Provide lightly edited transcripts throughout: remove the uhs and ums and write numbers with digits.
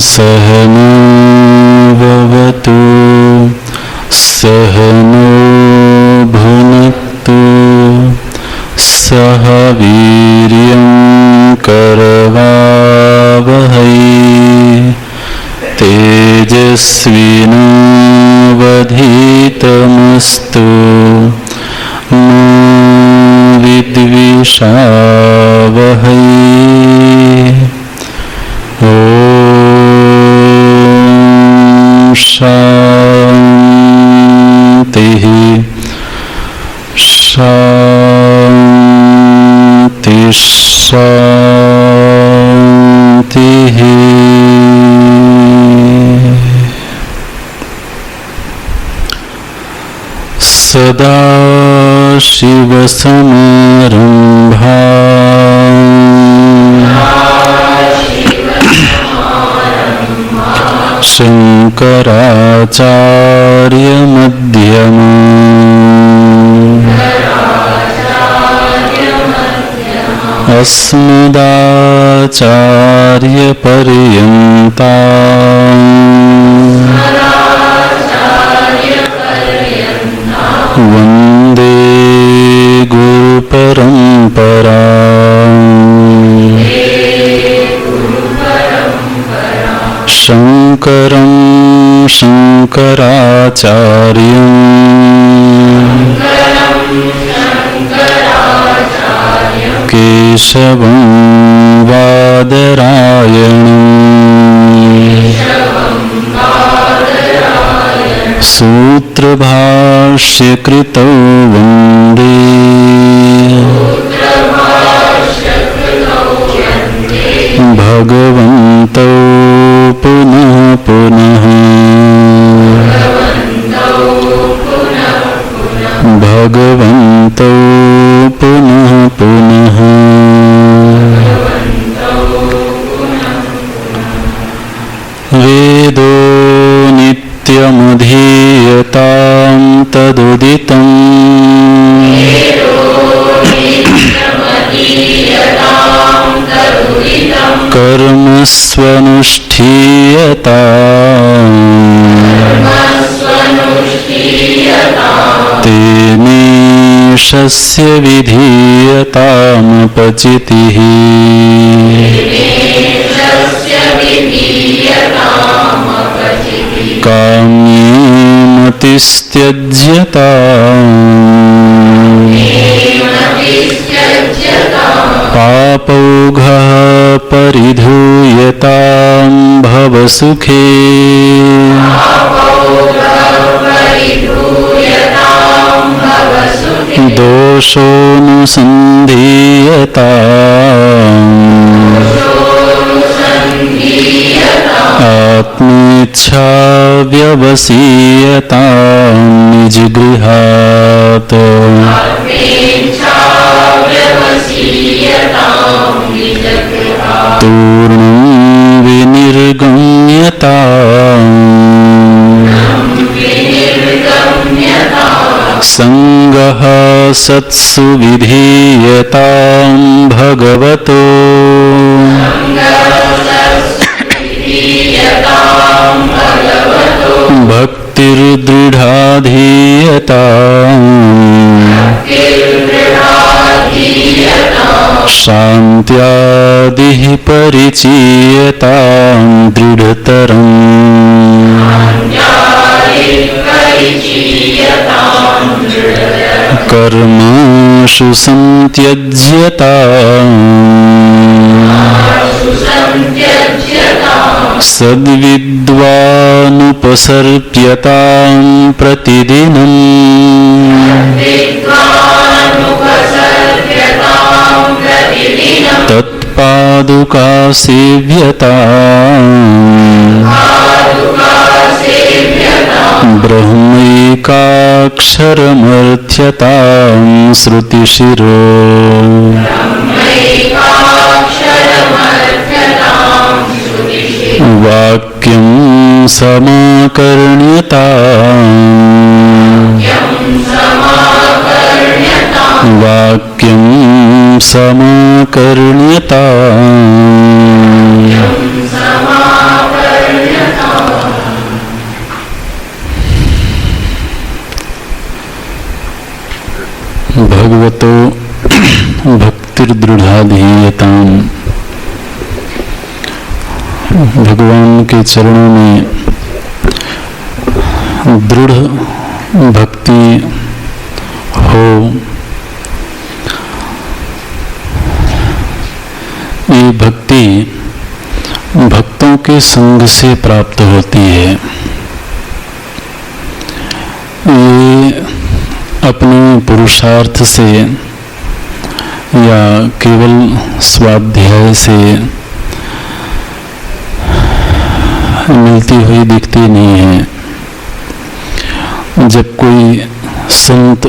सहनो भवतु सहनो भुनक्तु सह वीर्यं करवावहै तेजस्विनावधीतमस्तु मा विद्विषावहै। शान्तिः शान्तिः शान्तिः। सदाशिवसमारम्भाम् शङ्कराचार्यमध्यमाम् अस्मदाचार्यपर्यन्ताम् वन्दे गुरुपरम्पराम्। शङ्करं शङ्कराचार्यं केशवं बादरायणं सूत्रभाष्यकृतौ वन्दे भगवन्तौ पुनः पुनः भगवन्तौ पुनः पुनः। वेदो नित्यमधीयतां तदुदितम् कर्मस्वनुष्ठीयताम् तेनेशस्य विधीयतामपचितिः। काम्येमतिस्त्यज्यताम् पापौघः परिधूयतां भवसुखे दोषोऽनुसन्धीयताम् आत्मेच्छा व्यवसीयतां निजगृहात् तूर्णं विनिर्गम्यताम् संगः सत्सु विधीयतां भगवतो भक्तिर्दृढाधीयताम् शान्त्यादिः परिचीयतां दृढतरम् कर्माशु संत्यज्यताम् सद्विद्वानुपसर्प्यतां प्रतिदिनम् तत्पादुकासेव्यताम् ब्रह्मैकाक्षरमर्थ्यतां श्रुतिशिरो वाक्यं समाकर्ण्यताम् वाक्यं समाकर्ण्यताम् भगवतो भक्तिर्दृढ़ाधीयताम्। भगवान के चरणों में दृढ़ भक्ति हो, ये भक्ति भक्तों के संग से प्राप्त होती है। ये अपने पुरुषार्थ से या केवल स्वाध्याय से मिलती हुई दिखती नहीं है। जब कोई संत,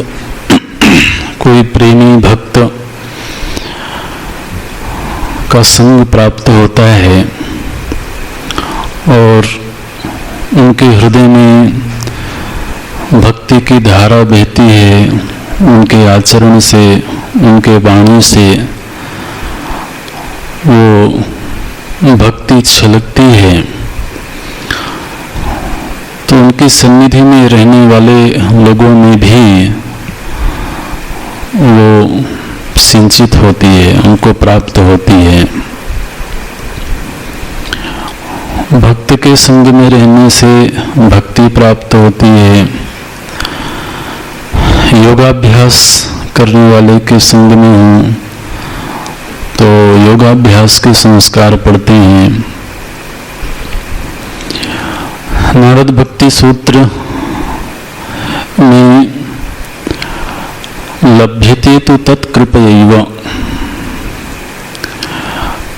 कोई प्रेमी भक्त का संग प्राप्त होता है और उनके हृदय में भक्ति की धारा बहती है, उनके आचरण से, उनके वाणी से वो भक्ति छलकती है, तो उनकी सन्निधि में रहने वाले लोगों में भी वो सिंचित होती है, उनको प्राप्त होती है। भक्त के संग में रहने से भक्ति प्राप्त होती है। योगाभ्यास करने वाले के संग में हूँ तो योगाभ्यास के संस्कार पड़ते हैं। नारद भक्ति सूत्र में लभ्यते तो तत्कृपयैव,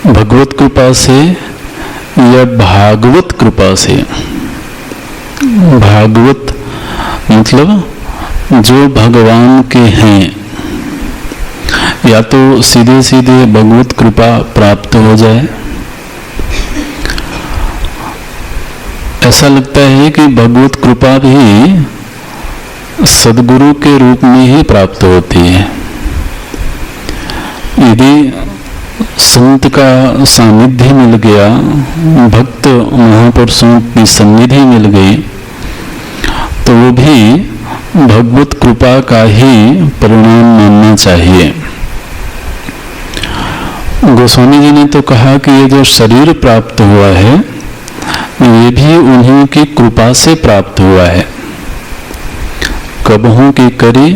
भगवत कृपा से या भागवत कृपा से। भागवत मतलब जो भगवान के हैं, या तो सीधे सीधे भगवत कृपा प्राप्त हो जाए। ऐसा लगता है कि भगवत कृपा भी सद्गुरु के रूप में ही प्राप्त होती है। यदि संत का सानिध्य मिल गया, भक्त महापुरुषों की सन्निधि मिल गई, तो वो भी भगवत कृपा का ही परिणाम मानना चाहिए। गोस्वामी जी ने तो कहा कि ये जो शरीर प्राप्त हुआ है, ये भी उन्हीं की कृपा से प्राप्त हुआ है। कबहू की करी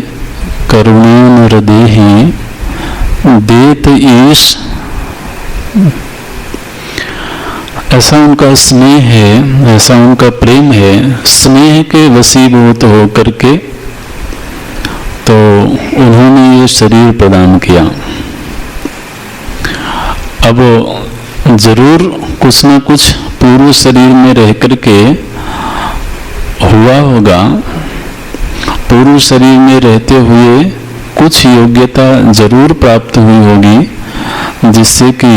करुणा नर देहि, देत ईश। ऐसा उनका स्नेह है, ऐसा उनका प्रेम है, स्नेह के वशीभूत होकर के तो उन्होंने ये शरीर प्रदान किया। अब जरूर कुछ न कुछ पूर्व शरीर में रह करके हुआ होगा। पूर्व शरीर में रहते हुए कुछ योग्यता जरूर प्राप्त हुई होगी, जिससे कि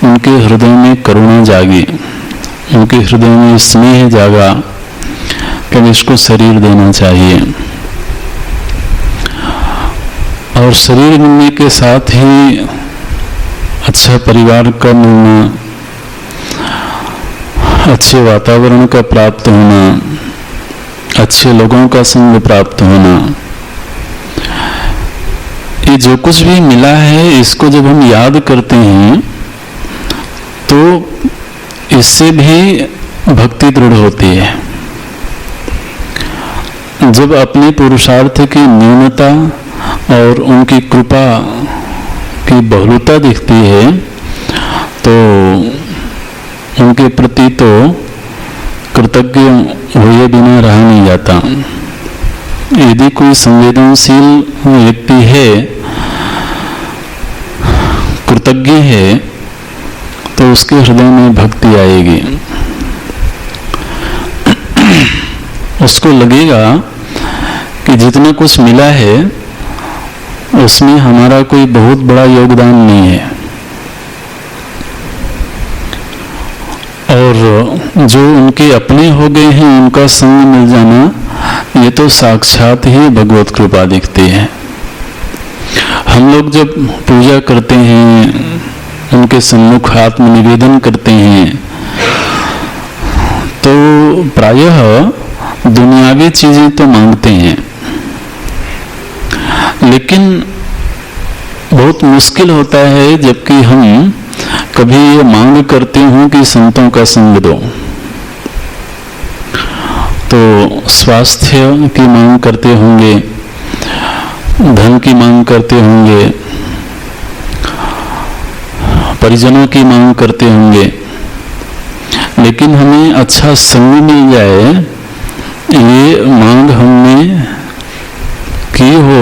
उनके हृदय में करुणा जागी, उनके हृदय में स्नेह जागा कि इसको शरीर देना चाहिए। और शरीर मिलने के साथ ही अच्छा परिवार का मिलना, अच्छे वातावरण का प्राप्त होना, अच्छे लोगों का संग प्राप्त होना, ये जो कुछ भी मिला है, इसको जब हम याद करते हैं तो इससे भी भक्ति दृढ़ होती है। जब अपने पुरुषार्थ की न्यूनता और उनकी कृपा की बहुलता दिखती है तो उनके प्रति तो कृतज्ञ हुए बिना रहा नहीं जाता। यदि कोई संवेदनशील व्यक्ति है, कृतज्ञ है, तो उसके हृदय में भक्ति आएगी। उसको लगेगा कि जितना कुछ मिला है उसमें हमारा कोई बहुत बड़ा योगदान नहीं है, और जो उनके अपने हो गए हैं उनका संग मिल जाना, ये तो साक्षात ही भगवत कृपा दिखती है। हम लोग जब पूजा करते हैं, उनके सम्मुख आत्म निवेदन करते हैं, तो प्रायः दुनियावी चीजें तो मांगते हैं, लेकिन बहुत मुश्किल होता है जबकि हम कभी ये मांग करते हों कि संतों का संग दो। तो स्वास्थ्य की मांग करते होंगे, धन की मांग करते होंगे, परिजनों की मांग करते होंगे, लेकिन हमें अच्छा संग मिल जाए ये मांग हमने की हो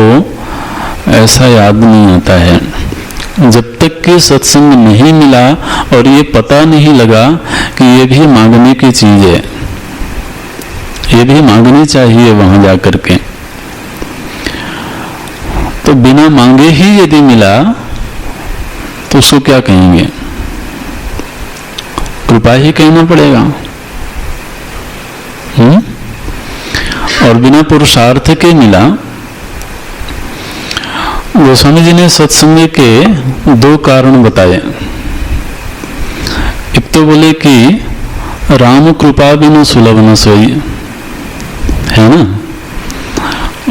ऐसा याद नहीं आता है। जब तक कि सत्संग नहीं मिला और ये पता नहीं लगा कि ये भी मांगने की चीज है, ये भी मांगनी चाहिए वहां जाकर के। तो बिना मांगे ही यदि मिला तो उसको क्या कहेंगे? कृपा ही कहना पड़ेगा। और बिना पुरुषार्थ के मिला। गोस्वामी जी ने सत्संग के दो कारण बताए। एक तो बोले कि राम कृपा बिनु सुलभ न सोई, है ना।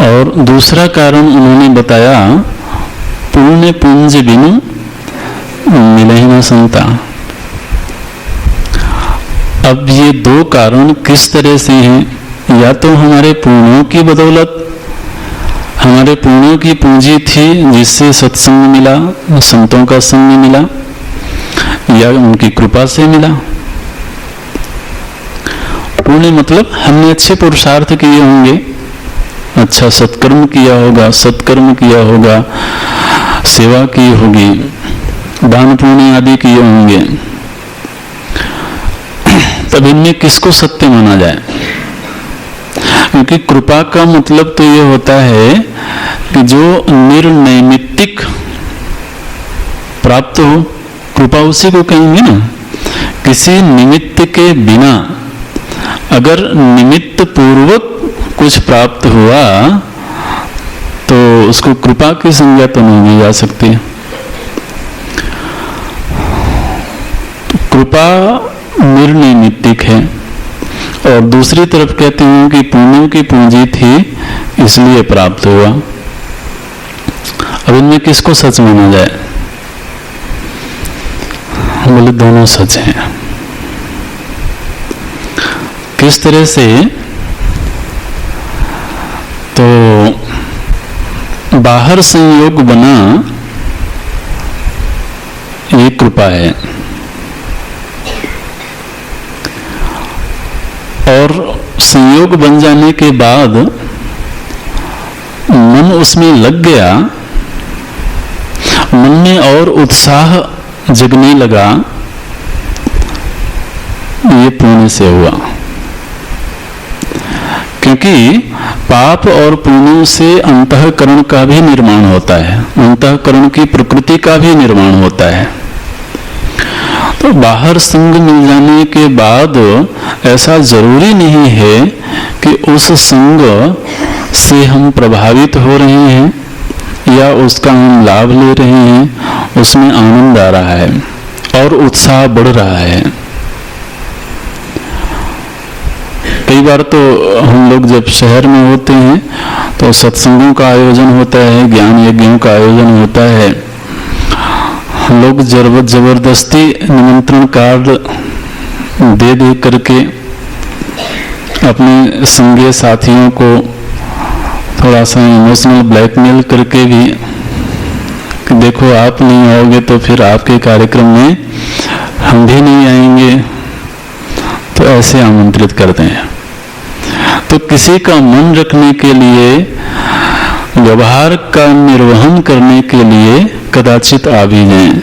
और दूसरा कारण उन्होंने बताया पुण्य पुंज बिनु मिले ही न संता। अब ये दो कारण किस तरह से हैं? या तो हमारे पुण्यों की बदौलत, हमारे पुण्यों की पूंजी थी जिससे सत्संग मिला, संतों का संग मिला, या उनकी कृपा से मिला। पुण्य मतलब हमने अच्छे पुरुषार्थ किए होंगे, अच्छा सत्कर्म किया होगा, सत्कर्म किया होगा, सेवा की होगी, दान पुण्य आदि किए होंगे। तब इनमें किसको सत्य माना जाए? क्योंकि कृपा का मतलब तो ये होता है कि जो निर्नैमित्तिक प्राप्त हो, कृपा उसी को कहेंगे ना। किसी निमित्त के बिना अगर निमित्त पूर्वक कुछ प्राप्त हुआ तो उसको कृपा की संज्ञा तो नहीं दी जा सकती। कृपा निर्नैमित्तिक है। और दूसरी तरफ कहते हैं कि पुण्यों की पूंजी थी इसलिए प्राप्त हुआ। अब इनमें किसको सच माना जाए? बोले दोनों सच हैं। किस तरह से? तो बाहर संयोग बना ये कृपा है, और संयोग बन जाने के बाद मन उसमें लग गया, मन में और उत्साह जगने लगा, ये पुण्य से हुआ। क्योंकि पाप और पुण्यों से अंतःकरण का भी निर्माण होता है, अंतःकरण की प्रकृति का भी निर्माण होता है। तो बाहर संग मिल जाने के बाद ऐसा जरूरी नहीं है कि उस संग से हम प्रभावित हो रहे हैं या उसका हम लाभ ले रहे हैं, उसमें आनंद आ रहा है और उत्साह बढ़ रहा है। कई बार तो हम लोग जब शहर में होते हैं तो सत्संगों का आयोजन होता है, ज्ञान यज्ञों का आयोजन होता है, लोग जबरदस्ती निमंत्रण कार्ड दे करके अपने संगी साथियों को थोड़ा सा इमोशनल ब्लैकमेल करके भी कि देखो आप नहीं आओगे तो फिर आपके कार्यक्रम में हम भी नहीं आएंगे, तो ऐसे आमंत्रित करते हैं। तो किसी का मन रखने के लिए, व्यवहार का निर्वहन करने के लिए कदाचित आ भी जाएं,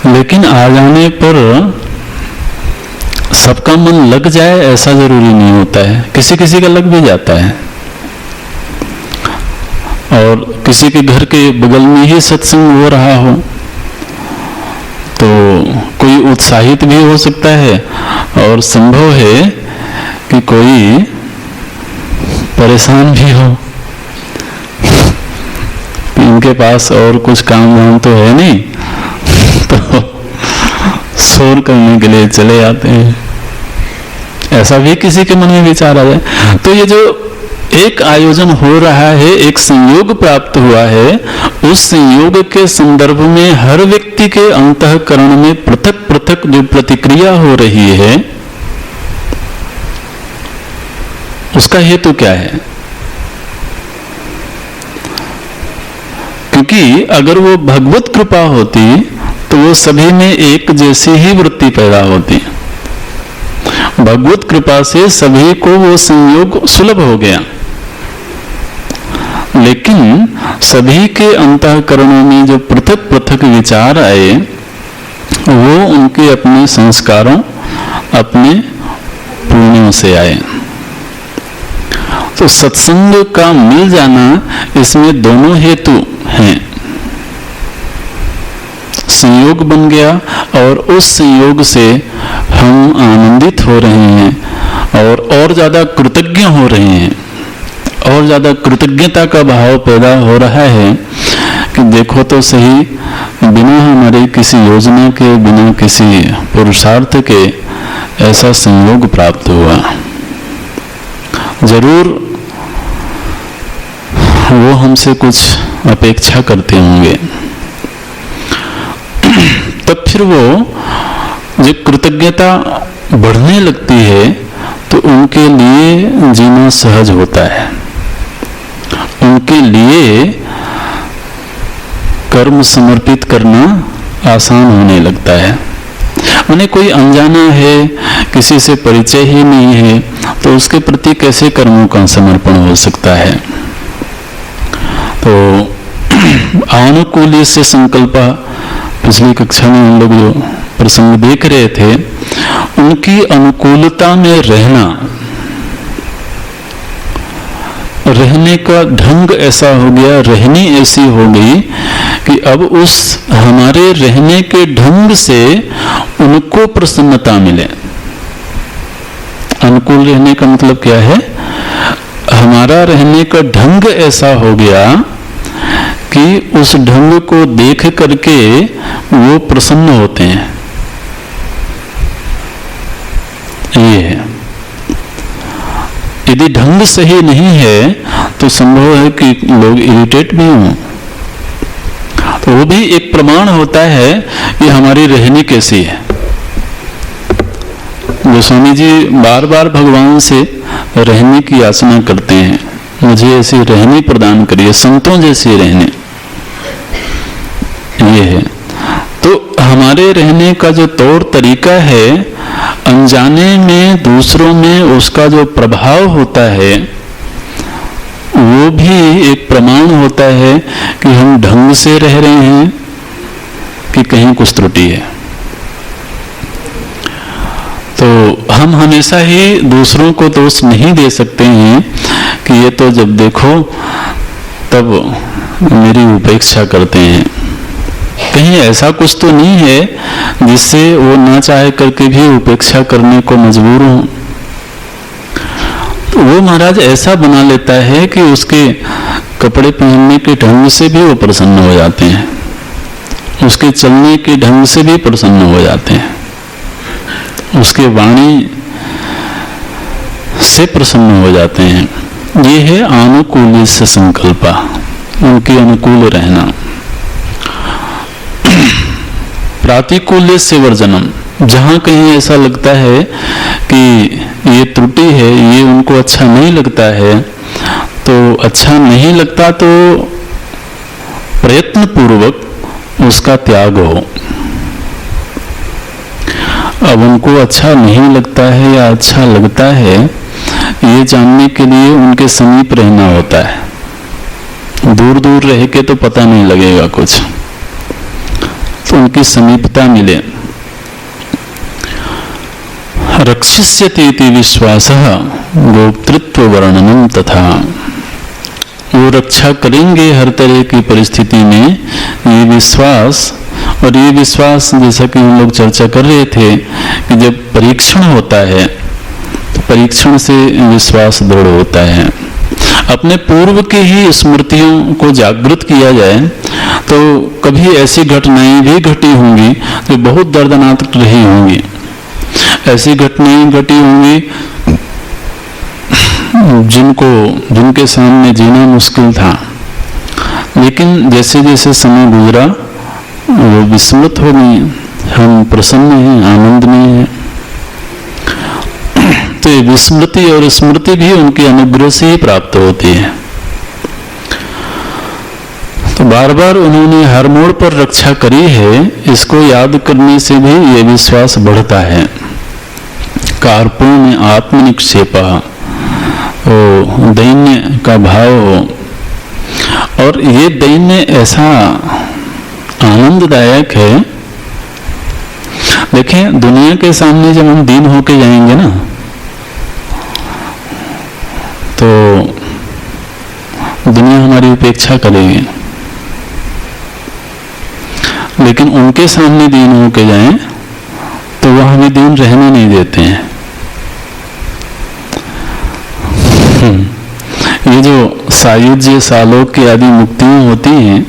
लेकिन आ जाने पर सबका मन लग जाए ऐसा जरूरी नहीं होता है। किसी किसी का लग भी जाता है, और किसी के घर के बगल में ही सत्संग हो रहा हो तो कोई उत्साहित भी हो सकता है, और संभव है कि कोई परेशान भी हो, इनके पास और कुछ काम धाम तो है नहीं, तो शोर करने के लिए चले आते हैं। ऐसा भी किसी के मन में विचार आ जाए। तो ये जो एक आयोजन हो रहा है, एक संयोग प्राप्त हुआ है, उस संयोग के संदर्भ में हर व्यक्ति के अंतःकरण में पृथक पृथक जो प्रतिक्रिया हो रही है, उसका हेतु क्या है? क्योंकि अगर वो भगवत कृपा होती तो वो सभी में एक जैसी ही वृत्ति पैदा होती। भगवत कृपा से सभी को वो संयोग सुलभ हो गया, लेकिन सभी के अंतःकरणों में जो पृथक पृथक विचार आए वो उनके अपने संस्कारों, अपने पुण्यों से आए। तो सत्संग का मिल जाना, इसमें दोनों हेतु हैं। संयोग बन गया और उस संयोग से हम आनंदित हो रहे हैं और ज्यादा कृतज्ञ हो रहे हैं, और ज्यादा कृतज्ञता का भाव पैदा हो रहा है कि देखो तो सही, बिना हमारी किसी योजना के, बिना किसी पुरुषार्थ के ऐसा संयोग प्राप्त हुआ। जरूर वो हमसे कुछ अपेक्षा करते होंगे। तब फिर वो जब कृतज्ञता बढ़ने लगती है तो उनके लिए जीना सहज होता है, उनके लिए कर्म समर्पित करना आसान होने लगता है। उन्हें कोई अनजाना है, किसी से परिचय ही नहीं है, तो उसके प्रति कैसे कर्मों का समर्पण हो सकता है? तो आनुकूल्य से संकल्प, पिछली कक्षा में हम लोग जो प्रसंग देख रहे थे, उनकी अनुकूलता में रहने का ढंग ऐसा हो गया, रहनी ऐसी हो गई कि अब उस हमारे रहने के ढंग से उनको प्रसन्नता मिले। अनुकूल रहने का मतलब क्या है? हमारा रहने का ढंग ऐसा हो गया कि उस ढंग को देख करके वो प्रसन्न होते हैं। ये है। यदि ढंग सही नहीं है तो संभव है कि लोग इरिटेट भी हों, तो वो भी एक प्रमाण होता है कि हमारी रहनी कैसी है। गोस्वामी जी बार बार भगवान से रहने की याचना करते हैं, मुझे ऐसी रहनी प्रदान करिए, संतों जैसी रहने। ये है। तो हमारे रहने का जो तौर तरीका है, अनजाने में दूसरों में उसका जो प्रभाव होता है, वो भी एक प्रमाण होता है कि हम ढंग से रह रहे हैं कि कहीं कुछ त्रुटि है। तो हम हमेशा ही दूसरों को दोष नहीं दे सकते हैं कि ये तो जब देखो तब मेरी उपेक्षा करते हैं। कहीं ऐसा कुछ तो नहीं है जिससे वो ना चाहे करके भी उपेक्षा करने को मजबूर हो। तो वो महाराज ऐसा बना लेता है कि उसके कपड़े पहनने के ढंग से भी वो प्रसन्न हो जाते हैं, उसके चलने के ढंग से भी प्रसन्न हो जाते हैं, उसके वाणी से प्रसन्न हो जाते हैं। ये है आनुकूल्य से संकल्पा, उनके अनुकूल रहना। प्रातिकूल्य से वर्जनम, जहां कहीं ऐसा लगता है कि ये त्रुटि है, ये उनको अच्छा नहीं लगता है, तो अच्छा नहीं लगता तो प्रयत्न पूर्वक उसका त्याग हो। अब उनको अच्छा नहीं लगता है या अच्छा लगता है, ये जानने के लिए उनके समीप रहना होता है। दूर दूर रह के तो पता नहीं लगेगा कुछ, तो उनकी समीपता मिले। रक्षिष्यति इति विश्वासः गोप्तृत्व वर्णनम तथा, वो रक्षा करेंगे हर तरह की परिस्थिति में, ये विश्वास। और ये विश्वास जैसा कि हम लोग चर्चा कर रहे थे कि जब परीक्षण होता है तो परीक्षण से विश्वास दृढ़ होता है। अपने पूर्व की ही स्मृतियों को जागृत किया जाए तो कभी ऐसी घटनाएं भी घटी होंगी जो बहुत दर्दनाक रही होंगी। ऐसी घटनाएं घटी होंगी जिनके सामने जीना मुश्किल था, लेकिन जैसे जैसे समय गुजरा वो विस्मृत हो गई। हम प्रसन्न हैं, आनंद में हैं। तो ये विस्मृति और स्मृति भी उनके अनुग्रह से ही प्राप्त होती है। तो बार बार उन्होंने हर मोड़ पर रक्षा करी है, इसको याद करने से भी ये विश्वास बढ़ता है। कार्पूर्ण आत्मनिक्षेपा, ओ दैन्य का भाव हो। और ये दैन्य ऐसा आनंददायक है। देखें, दुनिया के सामने जब हम दीन होके जाएंगे ना, तो दुनिया हमारी उपेक्षा करेगी, लेकिन उनके सामने दीन होके जाएं तो वह हमें दीन रहने नहीं देते हैं। ये जो सायुज्य, सालोक्य आदि मुक्तियां होती हैं,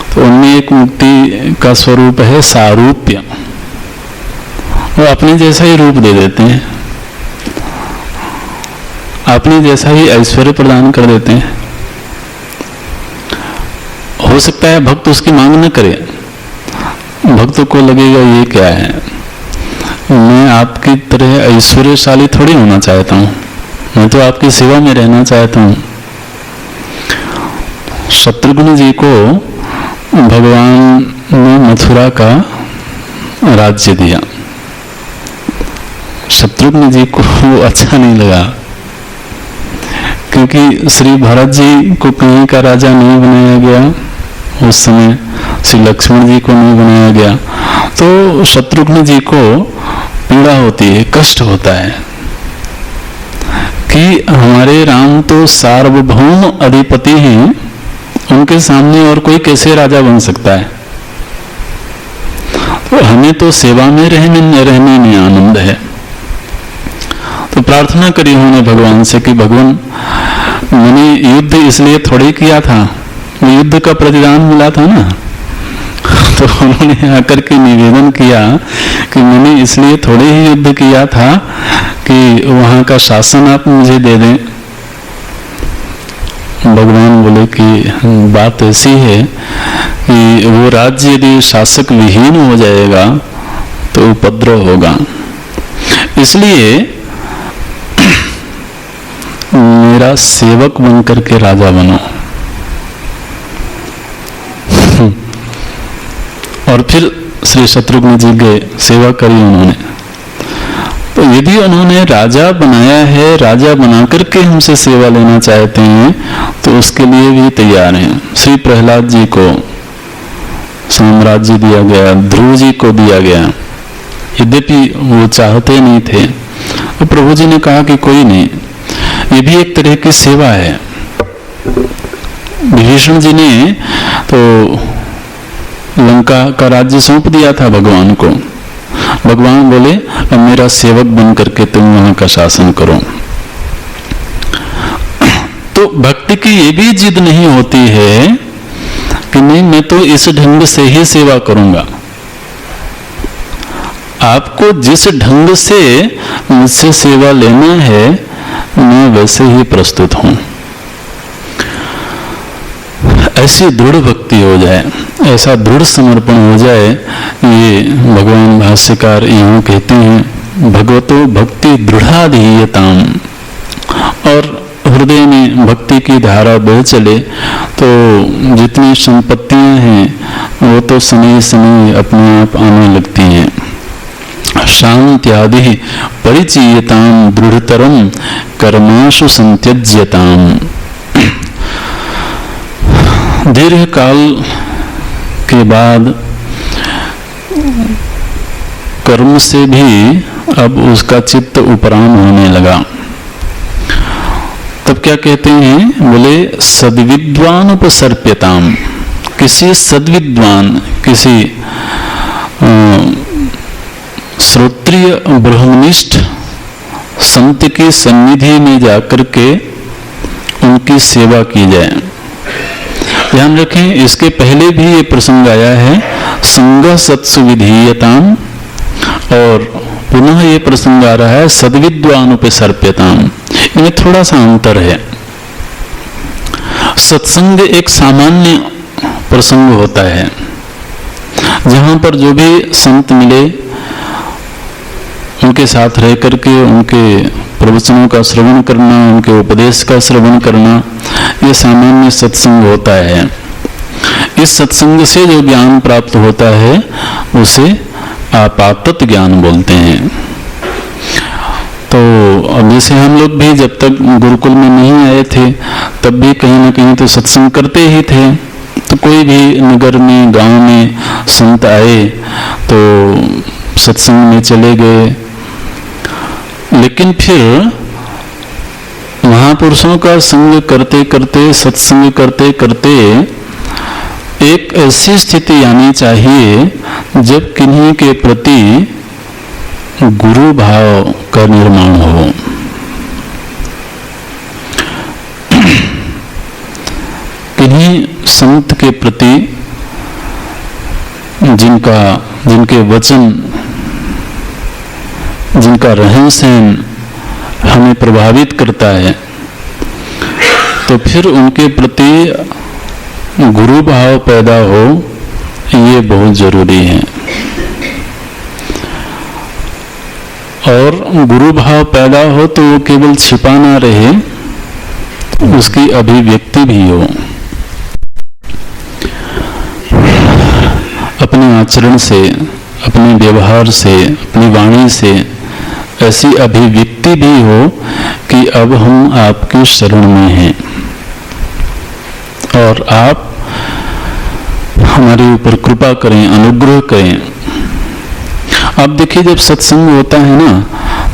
तो उनमें एक मुक्ति का स्वरूप है सारूप्य। वो अपने जैसा ही रूप दे देते हैं, अपने जैसा ही ऐश्वर्य प्रदान कर देते हैं। हो सकता है भक्त उसकी मांग न करे, भक्त को लगेगा ये क्या है, मैं आपकी तरह ऐश्वर्यशाली थोड़ी होना चाहता हूँ, मैं तो आपकी सेवा में रहना चाहता हूँ। शत्रुघ्न जी को भगवान ने मथुरा का राज्य दिया। शत्रुघ्न जी को वो अच्छा नहीं लगा, क्योंकि श्री भरत जी को कहीं का राजा नहीं बनाया गया, उस समय श्री लक्ष्मण जी को नहीं बनाया गया। तो शत्रुघ्न जी को पीड़ा होती है, कष्ट होता है कि हमारे राम तो सार्वभौम अधिपति हैं, उनके सामने और कोई कैसे राजा बन सकता है। तो हमें तो सेवा में रहने में आनंद है। तो प्रार्थना करी उन्होंने भगवान से कि भगवान, मैंने युद्ध इसलिए थोड़ी किया था, युद्ध का प्रतिदान मिला था ना। तो उन्होंने आकर के निवेदन किया कि मैंने इसलिए थोड़े ही युद्ध किया था कि वहां का शासन आप मुझे दे दें। भगवान बोले कि बात ऐसी है कि वो राज्य यदि शासक विहीन हो जाएगा तो उपद्रव होगा, इसलिए मेरा सेवक बनकर के राजा बनो। और फिर श्री शत्रुघ्न जी के सेवा करी उन्होंने। तो यदि उन्होंने राजा बनाया है, राजा बना करके हमसे सेवा लेना चाहते हैं, तो उसके लिए भी तैयार हैं। श्री प्रहलाद जी को साम्राज्य दिया गया, ध्रुव जी को दिया गया, यद्यपि वो चाहते नहीं थे। तो प्रभु जी ने कहा कि कोई नहीं, ये भी एक तरह की सेवा है। विभीषण जी ने तो लंका का राज्य सौंप दिया था भगवान को। भगवान बोले अब मेरा सेवक बन करके तुम वहां का शासन करो। तो भक्ति की ये भी जिद नहीं होती है कि नहीं, मैं तो इस ढंग से ही सेवा करूंगा। आपको जिस ढंग से मुझसे सेवा लेना है, मैं वैसे ही प्रस्तुत हूं। ऐसी दृढ़ भक्ति हो जाए, ऐसा दृढ़ समर्पण हो जाए, ये भगवान भाष्यकार यूं कहते हैं, भगवतो भक्ति दृढ़ाधीयताम। और हृदय में भक्ति की धारा बह चले तो जितनी संपत्तियां हैं वो तो समय समय अपने आप आने लगती हैं। शांत्यादि परिचीयताम दृढ़तरम कर्माशु संत्यज्यताम। दीर्घ काल के बाद कर्म से भी अब उसका चित्त उपराम होने लगा। तब क्या कहते हैं, बोले सद्विद्वान उपसर्प्यताम। किसी सद्विद्वान, किसी श्रोत्रिय ब्रह्मनिष्ठ संत की सन्निधि में जाकर के उनकी सेवा की जाए। ध्यान रखें, इसके पहले भी ये प्रसंग आया है, संग सत्सु विधीयताम, और पुनः ये प्रसंग आ रहा है सद्विद्वान उपसर्प्यताम। इनमें थोड़ा सा अंतर है। सत्संग एक सामान्य प्रसंग होता है जहां पर जो भी संत मिले उनके साथ रह करके उनके प्रवचनों का श्रवण करना, उनके उपदेश का श्रवण करना, ये सामान्य सत्संग होता है। इस सत्संग से जो ज्ञान प्राप्त होता है उसे आपातत ज्ञान बोलते हैं। तो अब जैसे हम लोग भी जब तक गुरुकुल में नहीं आए थे तब भी कहीं ना कहीं तो सत्संग करते ही थे। तो कोई भी नगर में, गांव में संत आए तो सत्संग में चले गए। लेकिन फिर महापुरुषों का संग करते करते, सत्संग करते करते एक ऐसी स्थिति आनी चाहिए जब किन्हीं के प्रति गुरु भाव का निर्माण हो। किन्हीं संत के प्रति जिनके वचन, जिनका रहन सहन हमें प्रभावित करता है, तो फिर उनके प्रति गुरु भाव पैदा हो, ये बहुत जरूरी है। और गुरु भाव पैदा हो तो वो केवल छिपा ना रहे, उसकी अभिव्यक्ति भी हो। अपने आचरण से, अपने व्यवहार से, अपनी वाणी से ऐसी अभिव्यक्ति भी हो कि अब हम आपकी शरण में हैं और आप हमारे ऊपर कृपा करें, अनुग्रह करें। अब देखिए, जब सत्संग होता है ना,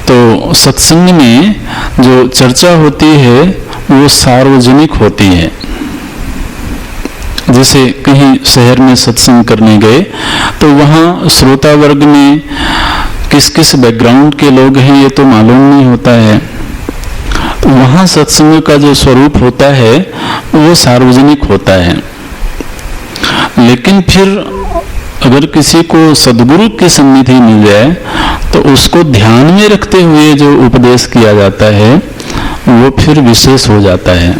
तो सत्संग में जो चर्चा होती है वो सार्वजनिक होती है। जैसे कहीं शहर में सत्संग करने गए तो वहाँ श्रोता वर्ग में किस किस बैकग्राउंड के लोग हैं ये तो मालूम नहीं होता है। तो वहाँ सत्संग का जो स्वरूप होता है वो सार्वजनिक होता है। लेकिन फिर अगर किसी को सद्गुरु की सन्निधि मिल जाए तो उसको ध्यान में रखते हुए जो उपदेश किया जाता है वो फिर विशेष हो जाता है।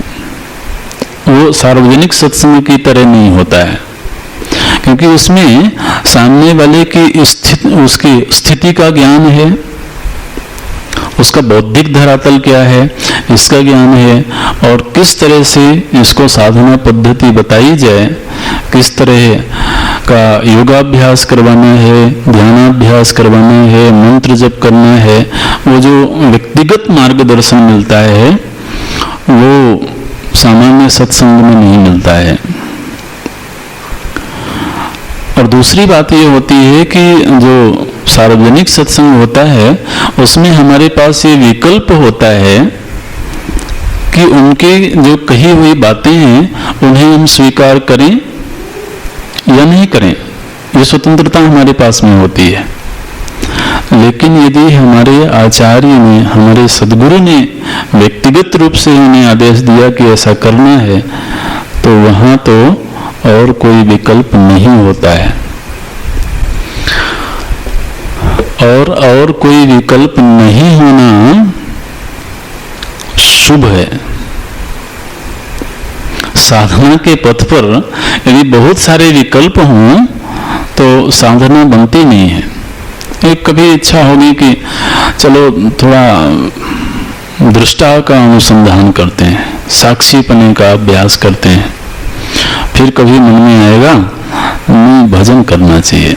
वो सार्वजनिक सत्संग की तरह नहीं होता है, क्योंकि उसमें सामने वाले की उसकी स्थिति का ज्ञान है, उसका बौद्धिक धरातल क्या है इसका ज्ञान है, और किस तरह से इसको साधना पद्धति बताई जाए, किस तरह का योगाभ्यास करवाना है, ध्यानाभ्यास करवाना है, मंत्र जप करना है, वो जो व्यक्तिगत मार्गदर्शन मिलता है वो सामान्य सत्संग में नहीं मिलता है। और दूसरी बात ये होती है कि जो सार्वजनिक सत्संग होता है उसमें हमारे पास ये विकल्प होता है कि उनके जो कही हुई बातें हैं उन्हें हम स्वीकार करें या नहीं करें, ये स्वतंत्रता हमारे पास में होती है। लेकिन यदि हमारे आचार्य ने, हमारे सद्गुरु ने व्यक्तिगत रूप से उन्हें आदेश दिया कि ऐसा करना है, तो वहां तो और कोई विकल्प नहीं होता है। और कोई विकल्प नहीं होना शुभ है। साधना के पथ पर यदि बहुत सारे विकल्प हों तो साधना बनती नहीं है। एक कभी इच्छा होगी कि चलो थोड़ा दृष्टा का अनुसंधान करते हैं, साक्षीपने का अभ्यास करते हैं, फिर कभी मन में आएगा नहीं भजन करना चाहिए,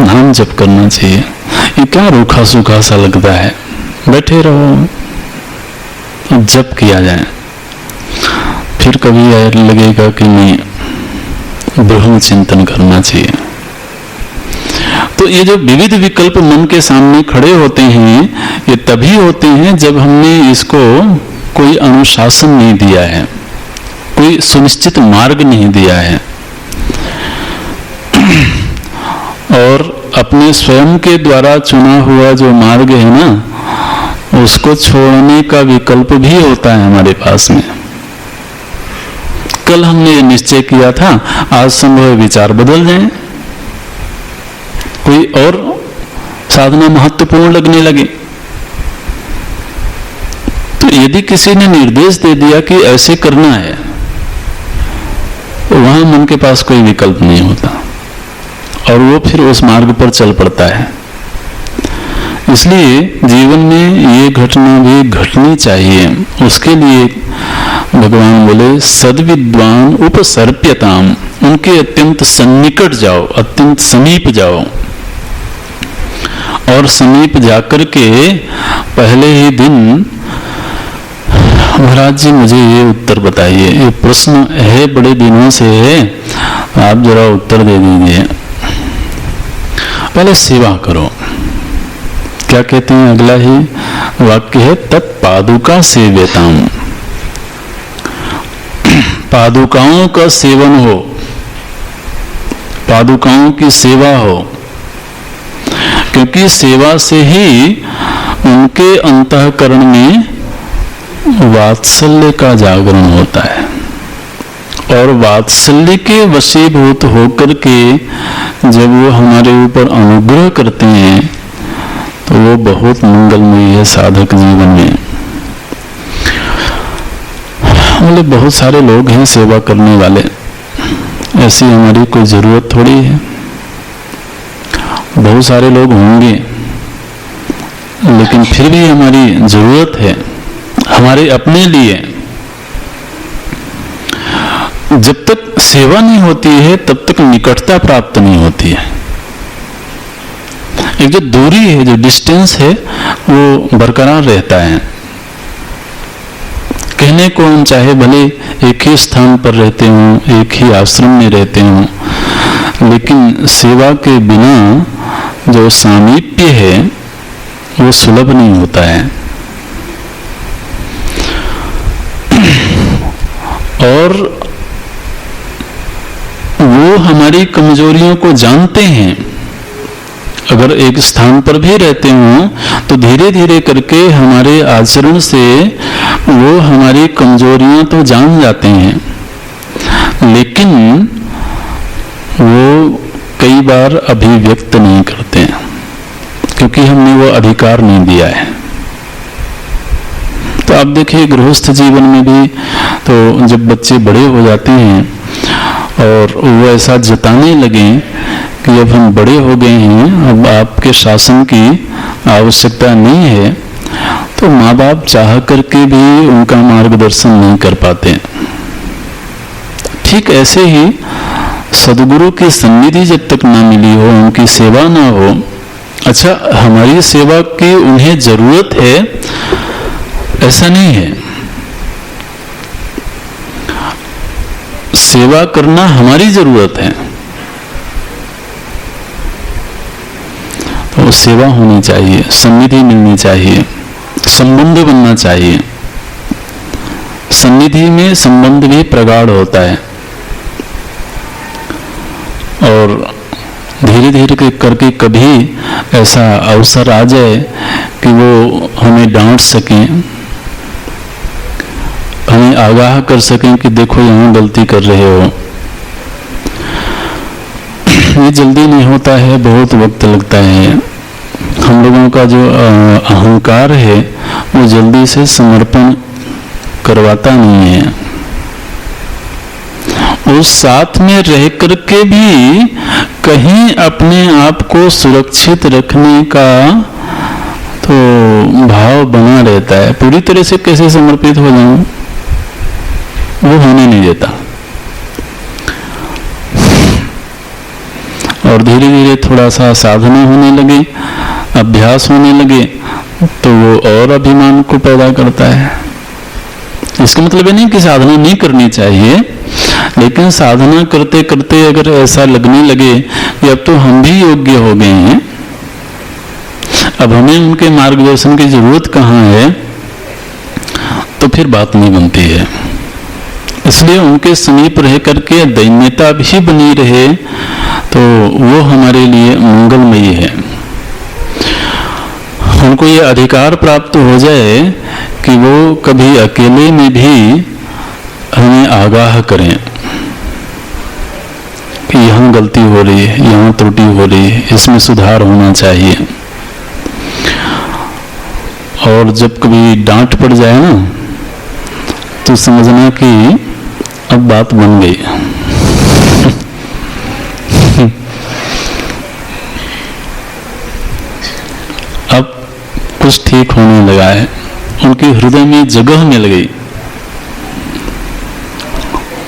नाम जप करना चाहिए। ये क्या रूखा सूखा सा लगता है, बैठे रहो जप किया जाए। फिर कभी लगेगा कि नहीं ब्रह्म चिंतन करना चाहिए। तो ये जो विविध विकल्प मन के सामने खड़े होते हैं ये तभी होते हैं जब हमने इसको कोई अनुशासन नहीं दिया है, कोई सुनिश्चित मार्ग नहीं दिया है, और अपने स्वयं के द्वारा चुना हुआ जो मार्ग है ना उसको छोड़ने का विकल्प भी होता है हमारे पास में। कल हमने निश्चय किया था, आज संभव विचार बदल जाए, कोई और साधना महत्वपूर्ण लगने लगे, यदि किसी ने निर्देश दे दिया कि ऐसे करना है, तो वहां मन के पास कोई विकल्प नहीं होता और वो फिर उस मार्ग पर चल पड़ता है। इसलिए जीवन में ये घटना भी घटनी चाहिए। उसके लिए भगवान बोले सद्विद्वान उपसर्प्यताम, उनके अत्यंत सन्निकट जाओ, अत्यंत समीप जाओ और समीप जाकर के पहले ही दिन महाराज जी मुझे ये उत्तर बताइए, ये प्रश्न है बड़े दिनों से है, आप जरा उत्तर दे दीजिए। पहले सेवा करो। क्या कहते हैं, अगला ही वाक्य है तत्पादुका सेव्यताम, पादुकाओं का सेवन हो, पादुकाओं की सेवा हो, क्योंकि सेवा से ही उनके अंतःकरण में वात्सल्य का जागरण होता है और वात्सल्य के वशीभूत होकर के जब वो हमारे ऊपर अनुग्रह करते हैं तो वो बहुत मंगलमय है साधक जीवन में। मतलब बहुत सारे लोग हैं सेवा करने वाले, ऐसी हमारी कोई जरूरत थोड़ी है। बहुत सारे लोग होंगे लेकिन फिर भी हमारी जरूरत है हमारे अपने लिए। जब तक सेवा नहीं होती है तब तक निकटता प्राप्त नहीं होती है। एक जो दूरी है, जो डिस्टेंस है, वो बरकरार रहता है। कहने को हम चाहे भले एक ही स्थान पर रहते हों, एक ही आश्रम में रहते हों, लेकिन सेवा के बिना जो सामीप्य है वो सुलभ नहीं होता है। और वो हमारी कमजोरियों को जानते हैं। अगर एक स्थान पर भी रहते हों तो धीरे धीरे करके हमारे आचरण से वो हमारी कमजोरियां तो जान जाते हैं, लेकिन वो कई बार अभिव्यक्त नहीं करते क्योंकि हमने वो अधिकार नहीं दिया है। तो आप देखिए गृहस्थ जीवन में भी तो जब बच्चे बड़े हो जाते हैं और वो ऐसा जताने लगे कि अब हम बड़े हो गए हैं, अब आपके शासन की आवश्यकता नहीं है, तो माँ बाप चाह करके भी उनका मार्गदर्शन नहीं कर पाते। ठीक ऐसे ही सद्गुरु की सन्निधि जब तक ना मिली हो, उनकी सेवा ना हो, अच्छा हमारी सेवा की उन्हें जरूरत है ऐसा नहीं है। सेवा करना हमारी जरूरत है, तो सेवा होनी चाहिए, सन्निधि मिलनी चाहिए, संबंध बनना चाहिए। सन्निधि में संबंध भी प्रगाढ़ होता है और धीरे धीरे करके कभी ऐसा अवसर आ जाए कि वो हमें डांट सकें, हमें आगाह कर सकें कि देखो यहाँ गलती कर रहे हो। ये जल्दी नहीं होता है, बहुत वक्त लगता है। हम लोगों का जो अहंकार है वो जल्दी से समर्पण करवाता नहीं है। उस साथ में रह करके भी कहीं अपने आप को सुरक्षित रखने का तो भाव बना रहता है। पूरी तरह से कैसे समर्पित हो जाऊं वो होने नहीं देता। और धीरे धीरे थोड़ा सा साधना होने लगे, अभ्यास होने लगे, तो वो और अभिमान को पैदा करता है। इसका मतलब ये नहीं कि साधना नहीं करनी चाहिए, लेकिन साधना करते करते अगर ऐसा लगने लगे कि अब तो हम भी योग्य हो गए हैं, अब हमें उनके मार्गदर्शन की जरूरत कहाँ है, तो फिर बात नहीं बनती है। इसलिए उनके समीप रह करके दैन्यता भी बनी रहे तो वो हमारे लिए मंगलमयी है। उनको ये अधिकार प्राप्त हो जाए कि वो कभी अकेले में भी हमें आगाह करें कि यहाँ गलती हो रही है, यहाँ त्रुटि हो रही है, इसमें सुधार होना चाहिए। और जब कभी डांट पड़ जाए ना तो समझना कि अब बात बन गई। अब कुछ ठीक होने लगा है, उनके हृदय में जगह मिल गई।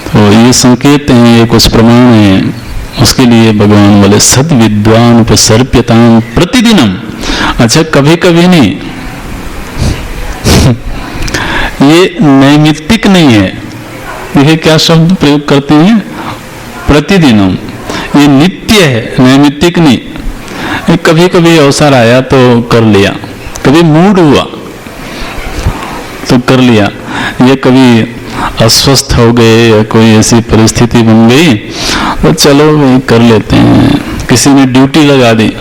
तो ये संकेत हैं, ये कुछ प्रमाण हैं। उसके लिए भगवान बोले सद विद्वान उपसर्प्यताम प्रतिदिनम। अच्छा, कभी कभी नहीं, ये नैमित्तिक नहीं है। देखिए क्या शब्द प्रयोग करते हैं, प्रतिदिनम। ये नित्य है, नैमित्तिक नहीं। कभी कभी अवसर आया तो कर लिया, कभी मूड हुआ तो कर लिया, ये कभी अस्वस्थ हो गए या कोई ऐसी परिस्थिति बन गई तो चलो भाई कर लेते हैं। किसी ने ड्यूटी लगा दी,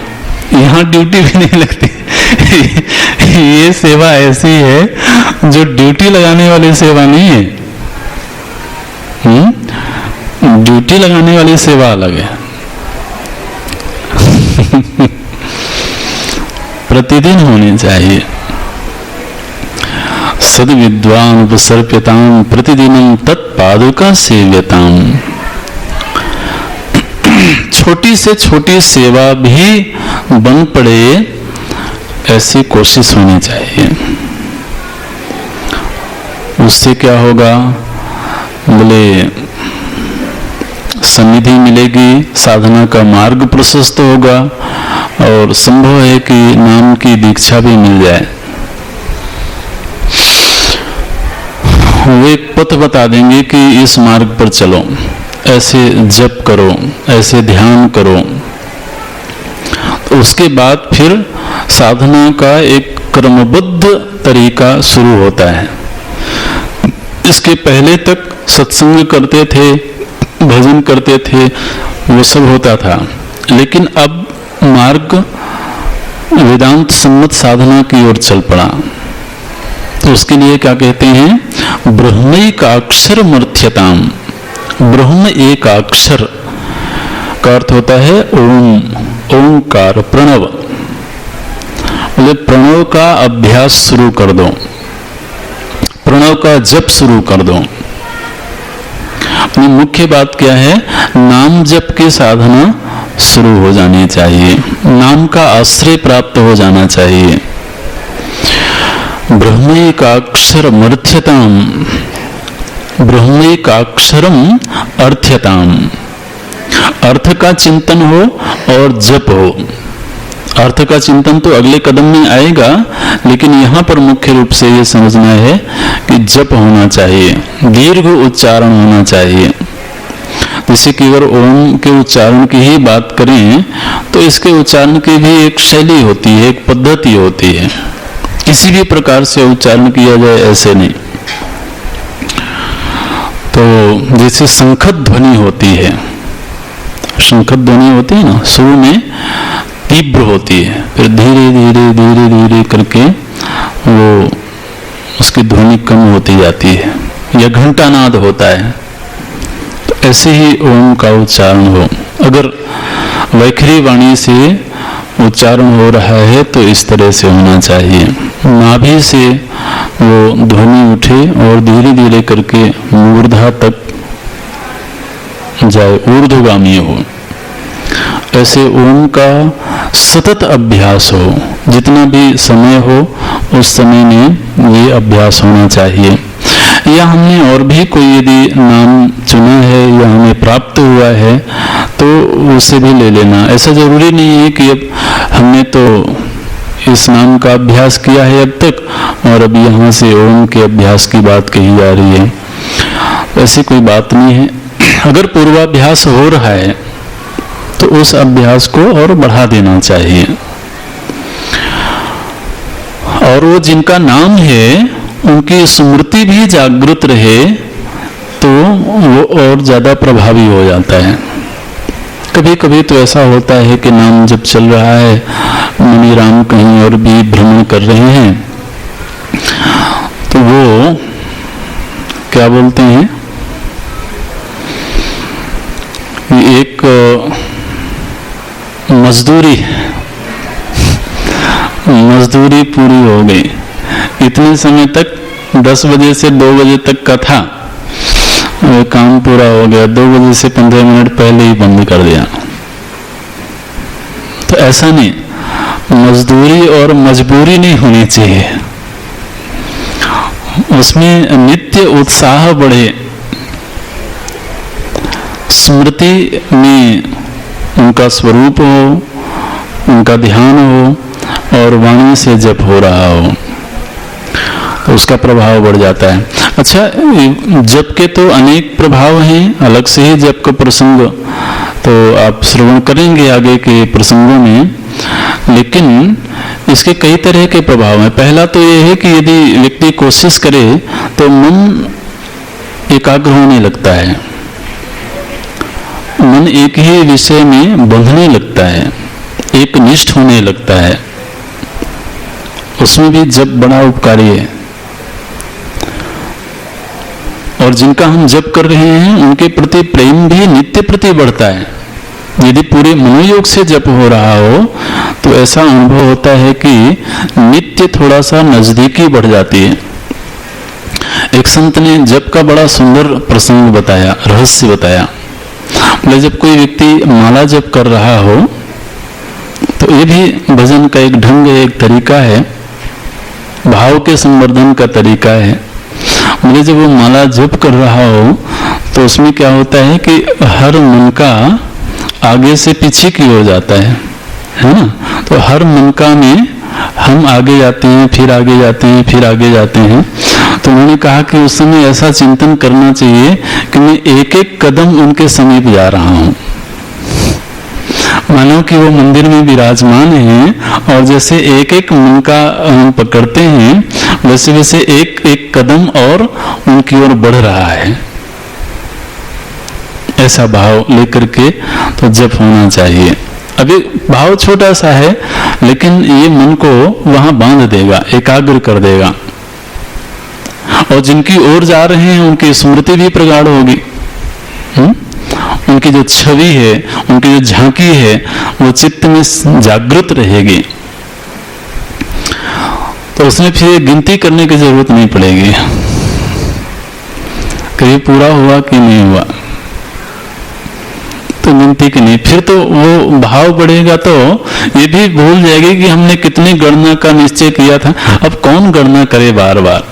यहाँ ड्यूटी भी नहीं लगती। ये सेवा ऐसी है जो ड्यूटी लगाने वाली सेवा नहीं है। ड्यूटी लगाने वाली सेवा अलग है। प्रतिदिन होनी चाहिए। सद विद्वान उपसर्प्यताम प्रतिदिनम तत्पादुका सेव्यताम। छोटी से छोटी सेवा भी बन पड़े ऐसी कोशिश होनी चाहिए। उससे क्या होगा, बोले सन्निधि मिलेगी, साधना का मार्ग प्रशस्त होगा और संभव है कि नाम की दीक्षा भी मिल जाए। वो एक पथ बता देंगे कि इस मार्ग पर चलो, ऐसे जप करो, ऐसे ध्यान करो। तो उसके बाद फिर साधना का एक क्रमबद्ध तरीका शुरू होता है। इसके पहले तक सत्संग करते थे, भजन करते थे, वो सब होता था, लेकिन अब मार्ग वेदांत सम्मत साधना की ओर चल पड़ा। तो उसके लिए क्या कहते हैं, ब्रह्मैकाक्षर मर्थ्यताम। ब्रह्म एक अक्षर का अर्थ होता है ओम, ओंकार, प्रणव। बोले प्रणव का अभ्यास शुरू कर दो, प्रणव का जप शुरू कर दो। अपनी मुख्य बात क्या है, नाम जप की साधना शुरू हो जानी चाहिए, नाम का आश्रय प्राप्त हो जाना चाहिए। ब्रह्मैकाक्षर मर्थ्यताम, ब्रह्मैकाक्षरम अर्थ्यताम। अर्थ का चिंतन हो और जप हो। अर्थ का चिंतन तो अगले कदम में आएगा, लेकिन यहाँ पर मुख्य रूप से ये समझना है कि जप होना चाहिए, दीर्घ उच्चारण होना चाहिए। जैसे कि अगर ओम के उच्चारण की ही बात करें तो इसके उच्चारण की भी एक शैली होती है, एक पद्धति होती है। किसी भी प्रकार से उच्चारण किया जाए ऐसे नहीं। तो जैसे शंखद ध्वनि होती है, शंखद ध्वनि होती है ना, शुरू में तीव्र होती है, फिर धीरे धीरे धीरे धीरे करके वो उसकी ध्वनि कम होती जाती है, या घंटानाद होता है। तो ऐसे ही ओम का उच्चारण हो। अगर वैखरी वाणी से उच्चारण हो रहा है तो इस तरह से होना चाहिए, नाभि से वो ध्वनि उठे और धीरे धीरे करके मूर्धा तक जाए, ऊर्ध्वगामी हो। ऐसे ओम का सतत अभ्यास हो, जितना भी समय हो उस समय में ये अभ्यास होना चाहिए। या हमने और भी कोई यदि नाम चुना है या हमें प्राप्त हुआ है तो उसे भी ले लेना। ऐसा जरूरी नहीं है कि अब हमने तो इस नाम का अभ्यास किया है अब तक और अब यहाँ से ओम के अभ्यास की बात कही जा रही है, ऐसी कोई बात नहीं है। अगर पूर्वाभ्यास हो रहा है तो उस अभ्यास को और बढ़ा देना चाहिए। और वो जिनका नाम है उनकी स्मृति भी जागृत रहे तो वो और ज्यादा प्रभावी हो जाता है। कभी कभी तो ऐसा होता है कि नाम जब चल रहा है, मुनि राम कहीं और भी भ्रमण कर रहे हैं, तो वो क्या बोलते हैं, एक मजदूरी पूरी हो गई, इतने समय तक 10 बजे से 2 बजे तक का था, काम पूरा हो गया, 2 बजे से 15 मिनट पहले ही बंद कर दिया। तो ऐसा नहीं, मजदूरी और मजबूरी नहीं होनी चाहिए, उसमें नित्य उत्साह बढ़े, स्मृति में उनका स्वरूप हो, उनका ध्यान हो और वाणी से जप हो रहा हो, तो उसका प्रभाव बढ़ जाता है। अच्छा, जप के तो अनेक प्रभाव हैं, अलग से ही जप का प्रसंग तो आप श्रवण करेंगे आगे के प्रसंगों में, लेकिन इसके कई तरह के प्रभाव हैं। पहला तो यह है कि यदि व्यक्ति कोशिश करे तो मन एकाग्र होने लगता है, मन एक ही विषय में बंधने लगता है, एक निष्ठ होने लगता है, उसमें भी जप बड़ा उपकारी है। और जिनका हम जप कर रहे हैं उनके प्रति प्रेम भी नित्य प्रति बढ़ता है। यदि पूरे मनोयोग से जप हो रहा हो तो ऐसा अनुभव होता है कि नित्य थोड़ा सा नजदीकी बढ़ जाती है। एक संत ने जप का बड़ा सुंदर प्रसंग बताया, रहस्य बताया। बोले जब कोई व्यक्ति माला जप कर रहा हो तो ये भी भजन का एक ढंग है, एक तरीका है, भाव के संवर्धन का तरीका है। बोले जब वो माला जप कर रहा हो तो उसमें क्या होता है कि हर मन का आगे से पीछे की ओर जाता है ना। तो हर मनका में हम आगे जाते हैं, फिर आगे जाते हैं, फिर आगे जाते हैं। तो उन्होंने कहा कि उस समय ऐसा चिंतन करना चाहिए कि मैं एक एक कदम उनके समीप जा रहा हूं, मानो कि वो मंदिर में विराजमान हैं और जैसे एक एक मन का हम पकड़ते हैं वैसे वैसे एक एक कदम और उनकी ओर बढ़ रहा है। ऐसा भाव लेकर के तो जप होना चाहिए। अभी भाव छोटा सा है लेकिन ये मन को वहां बांध देगा, एकाग्र कर देगा, और जिनकी ओर जा रहे हैं उनकी स्मृति भी प्रगाढ़ होगी। उनकी जो छवि है, उनकी जो झांकी है वो चित्त में जागृत रहेगी। तो उसमें फिर गिनती करने की जरूरत नहीं पड़ेगी कहीं पूरा हुआ कि नहीं हुआ, तो गिनती की नहीं। फिर तो वो भाव बढ़ेगा तो ये भी भूल जाएगी कि हमने कितनी गणना का निश्चय किया था। अब कौन गणना करे बार बार?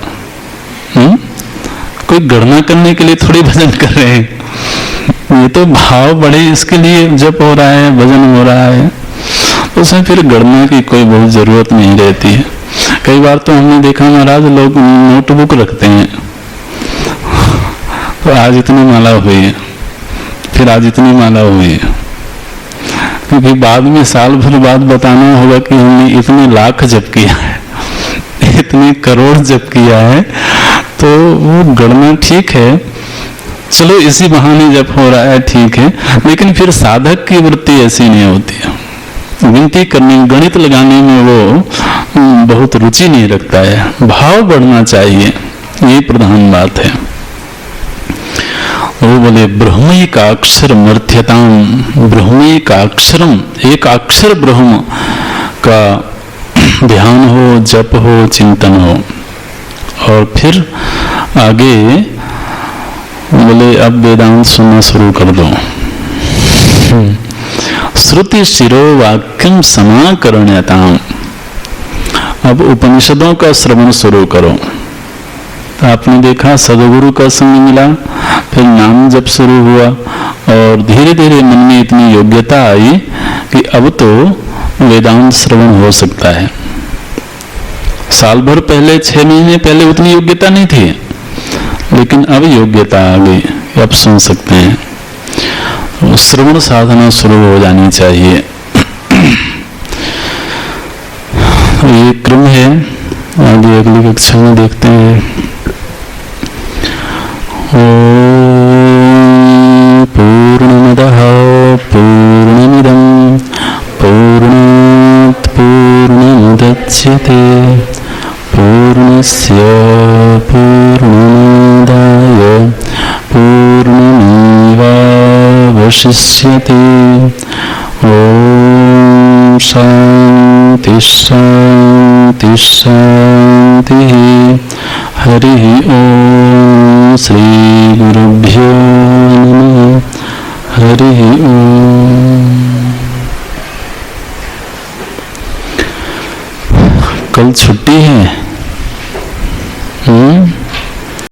कोई गणना करने के लिए थोड़ी भजन कर रहे हैं, ये तो भाव बढ़े इसके लिए जप हो रहा है, भजन हो रहा है, उसमें फिर गणना की कोई बहुत जरूरत नहीं रहती है। कई बार तो हमने देखा महाराज लोग नोटबुक रखते हैं, तो आज इतनी माला हुई है, फिर आज इतनी माला हुई है, क्योंकि बाद में साल भर बाद बताना होगा कि हमने इतने लाख जप किया है, इतने करोड़ जप किया है। तो वो गणना ठीक है, चलो इसी बहाने जप हो रहा है, ठीक है, लेकिन फिर साधक की वृत्ति ऐसी नहीं होती है। गिनती करने, गणित लगाने में वो बहुत रुचि नहीं रखता है। भाव बढ़ना चाहिए, ये प्रधान बात है। वो बोले ब्रह्मैकाक्षर मर्थ्यताम, ब्रह्मैकाक्षरम, एक अक्षर ब्रह्म का ध्यान हो, जप हो, चिंतन हो। और फिर आगे बोले अब वेदांत सुनना शुरू कर दो। श्रुति शिरो वाक्यम समाकरणयताम, अब उपनिषदों का श्रवण शुरू करो। तो आपने देखा सदगुरु का संग मिला, फिर नाम जप शुरू हुआ और धीरे धीरे मन में इतनी योग्यता आई कि अब तो वेदांत श्रवण हो सकता है। साल भर पहले, 6 महीने पहले उतनी योग्यता नहीं थी, लेकिन अब योग्यता आ गई, अब सुन सकते हैं। श्रवण साधना शुरू हो जानी चाहिए। ये क्रम है, आगे अगली कक्षा में देखते हैं। पूर्णमदः पूर्णमिदं पूर्णात् पूर्णमुदच्यते पूर्णस्य पूर्णमादाय पूर्णमेवावशिष्यते। ॐ शान्ति शान्ति शान्ति। शान्तिः। हरिः ॐ श्री गुरुभ्यो नमः। हरिः ॐ। कल छुट्टी है।